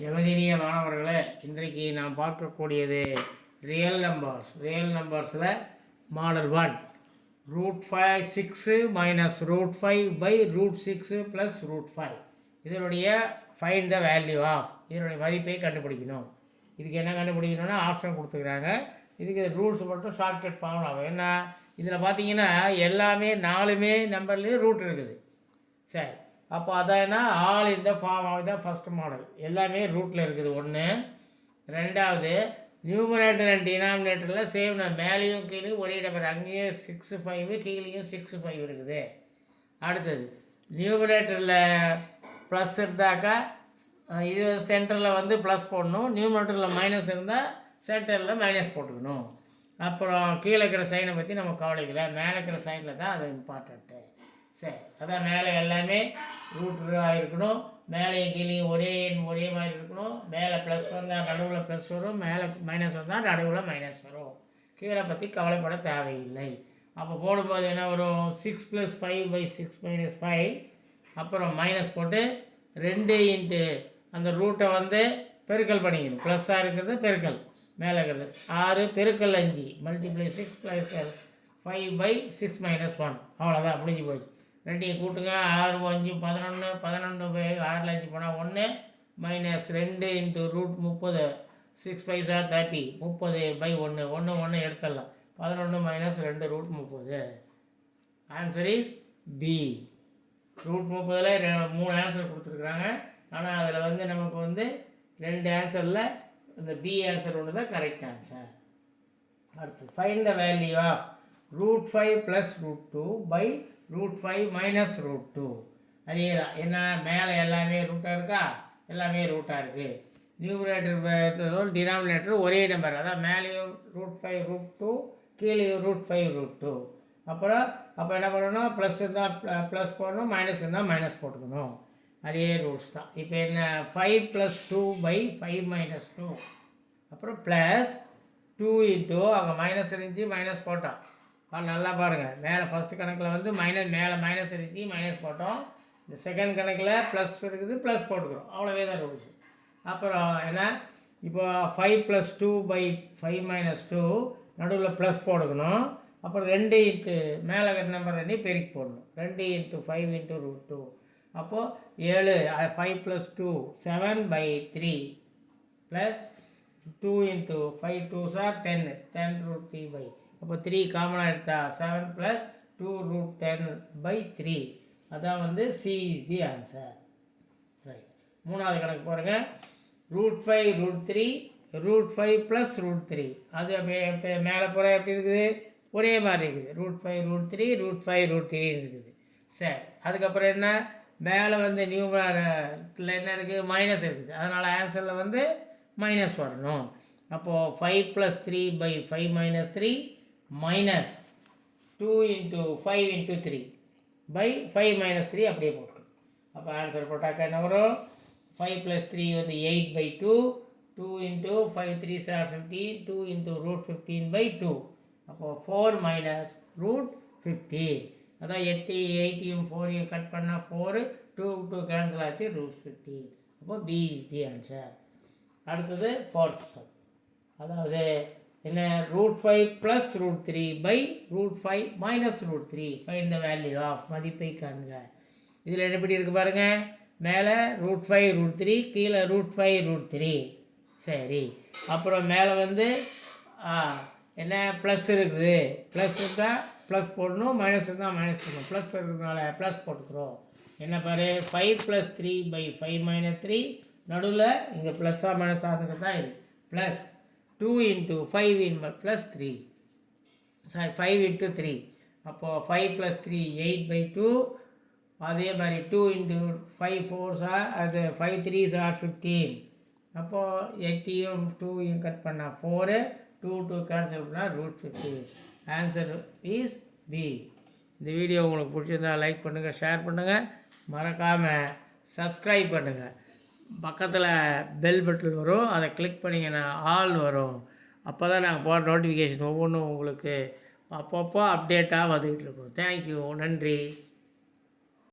எமதினிய மாணவர்களே, இன்றைக்கு நாம் பார்க்கக்கூடியது ரியல் நம்பர்ஸில் மாடல் 1 √5 6 -√5/√6 + √5. இதனுடைய ஃபைண்ட் த வேல்யூ ஆஃப், இதனுடைய மதிப்பை கண்டுபிடிக்கணும். இதுக்கு என்ன கண்டுபிடிக்கணும்னா ஆப்ஷன் கொடுத்துக்கிறாங்க. இதுக்கு ரூல்ஸ் மட்டும் ஷார்ட்கட் ஃபார்முலா ஆகும். என்ன இதில் பார்த்தீங்கன்னா எல்லாமே 4 நம்பர்லேயும் ரூட் இருக்குது. சரி, அப்போ அதான் ஆல் இந்த ஃபார்ம் தான் ஃபஸ்ட் மாடல். எல்லாமே ரூட்டில் இருக்குது. ஒன்று. ரெண்டாவது, நியூமரேட்டர் அண்ட் டினாமினேட்டரில் சேம் மேலேயும் கீழே ஒரே நம்பர், அங்கேயே 6 5 கீழேயும் 6 5 இருக்குது. அடுத்தது, நியூமரேட்டரில் ப்ளஸ் இருந்தாக்கா இது சென்டரில் வந்து ப்ளஸ் போடணும், நியூமரேட்டரில் மைனஸ் இருந்தால் சென்டரில் மைனஸ் போட்டுக்கணும். அப்புறம் கீழே இருக்கிற சைனை பற்றி நம்ம கவலைக்கல, மேலே இருக்கிற சைனில் தான் அது இம்பார்ட்டண்ட்டு. சரி, அதான் மேலே எல்லாமே ரூட்டாக இருக்கணும், மேலேயும் கீழேயும் ஒரே மாதிரி இருக்கணும். மேலே ப்ளஸ் வந்தால் நடுவில் ப்ளஸ் வரும், மேலே மைனஸ் வந்தால் நடுவில் மைனஸ் வரும். கீழே பற்றி கவலைப்பட தேவையில்லை. அப்போ போடும்போது என்ன வரும்? 6 + 5/6 - 5. அப்புறம் மைனஸ் போட்டு 2 இன்ட்டு அந்த ரூட்டை வந்து பெருக்கல் பண்ணிக்கணும். ப்ளஸ்ஸாக இருக்கிறது பெருக்கல், மேலே இருக்கிறது 6 பெருக்கல் 5 × 6 + 5/6 - 1. அவ்வளோதான், முடிஞ்சு போச்சு. 2 கூட்டுங்க, 6 5 11 11 6 5 போனால் 1 -2 இன்ட்டு √30 6 5 30 30/1 1 எடுத்துடலாம். 11 - 2 √30. Answer is B. √30ல் 3 ஆன்சர் கொடுத்துருக்குறாங்க. ஆனால் அதில் வந்து நமக்கு வந்து 2 ஆன்சரில் இந்த பி ஆன்சர் ஒன்று தான் கரெக்ட் ஆன்சர். அடுத்து, ஃபைண்ட் த வேல்யூ ஆஃப் √5 + √2/√5 - √2. அதே தான். என்ன, மேலே எல்லாமே ரூட்டாக இருக்கா? எல்லாமே ரூட்டாக இருக்குது. நியூமரேட்டர் டினாமினேட்டர் ஒரே நம்பர், அதான் மேலேயும் √5 √2 கீழேயும் √5 √2. அப்புறம் அப்போ என்ன பண்ணணும்? ப்ளஸ் இருந்தால் ப்ளஸ் போடணும், மைனஸ் இருந்தால் மைனஸ் போட்டுக்கணும். அதே ரூல்ஸ் தான். இப்போ என்ன, 5 + 2/5 - 2. அப்புறம் ப்ளஸ் 2 இன்ட்டு அங்கே மைனஸ் இருந்துச்சு மைனஸ் போட்டோம். நல்லா பாருங்கள், மேலே ஃபஸ்ட்டு கணக்கில் வந்து மேலே மைனஸ் இருந்துச்சு மைனஸ் போட்டோம். இந்த செகண்ட் கணக்கில் ப்ளஸ் இருக்குது, ப்ளஸ் போட்டுக்கிறோம். அவ்வளோவே தான் ரூல்ஸ். அப்புறம் என்ன, இப்போ 5 + 2/5 - 2 நடுவில் ப்ளஸ் போட்டுக்கணும். அப்புறம் 2 இன்ட்டு மேலே நம்பர் 2 பெருக்கி போடணும். 2 × 5 × √2. அப்போது 7 5 + 2 7/3 ப்ளஸ் 2 இன்ட்டு 5 2s are 10 10√3/. அப்போ 3 காமனாக எடுத்தால் 7 + 2√10/3. அதான் வந்து C is the answer. Right. மூணாவது கணக்கு பாருங்க. √5 √3 √5 + √3. அது மேலே போகிற எப்படி இருக்குது? ஒரே மாதிரி இருக்குது. √5 √3 √5 √3 இருக்குது. சரி, அதுக்கப்புறம் என்ன, மேலே வந்து நியூமரேட்டரில் என்ன இருக்குது? மைனஸ் இருக்குது. அதனால் ஆன்சரில் வந்து மைனஸ் வரணும். அப்போது 5 + 3/5 - 3 மைனஸ் 2 இன்ட்டு 5 இன்ட்டு 3/5 - 3 அப்படியே போட்டுக்கணும். அப்போ ஆன்சர் போட்டாக்கா என்ன வரும்? 5 + 3 வந்து 8/2 2 இன்ட்டு 5 3s are 15 2 இன்ட்டு √15/2. அப்போது 4 - √15. அதான் 8 4 கட் பண்ணால் 4 2 கேன்சல் ஆச்சு, √15. அப்போ பி இஸ் தி ஆன்சர். அடுத்தது 4th சம். அதாவது என்ன, √5 + √3/√5 - √3. ஃபைண்ட் த வேல்யூ ஆஃப், மதிப்பை காண்க. இதில் எப்படி இருக்குது பாருங்கள். மேலே √5 √3 கீழே √5 √3. சரி, அப்புறம் மேலே வந்து என்ன, ப்ளஸ் இருக்குது. ப்ளஸ் இருந்தால் ப்ளஸ் போடணும், மைனஸ் இருந்தால் மைனஸ் போடணும். ப்ளஸ் இருக்கிறதுனால ப்ளஸ் போட்டுக்கிறோம். என்ன பாரு, 5 + 3/5 - 3 நடுவில் இங்கே ப்ளஸ்ஸாக மைனஸாக இருக்கிறது தான் இது. Plus 2 into 5 + 3 5 into 3. அப்போது 5 + 3 8/2. அதே மாதிரி 2 இன்ட்டு 5 4s are அது 5 3s are 15. அப்போது 8 2 கட் பண்ணால் 4 2 கேன்சல் பண்ணால் √15. Answer is B. இந்த வீடியோ உங்களுக்கு பிடிச்சிருந்தால் லைக் பண்ணுங்கள், ஷேர் பண்ணுங்கள், மறக்காமல் சப்ஸ்கிரைப் பண்ணுங்கள். பக்கத்தில் பெல் பட்டன் வரும், அதை கிளிக் பண்ணிங்கன்னா ஆல் வரும். அப்போ தான் நாங்கள் போகிற நோட்டிஃபிகேஷன் ஒவ்வொன்றும் உங்களுக்கு அப்பப்போ அப்டேட்டாக வந்துக்கிட்டு இருக்கோம். தேங்க்யூ, நன்றி.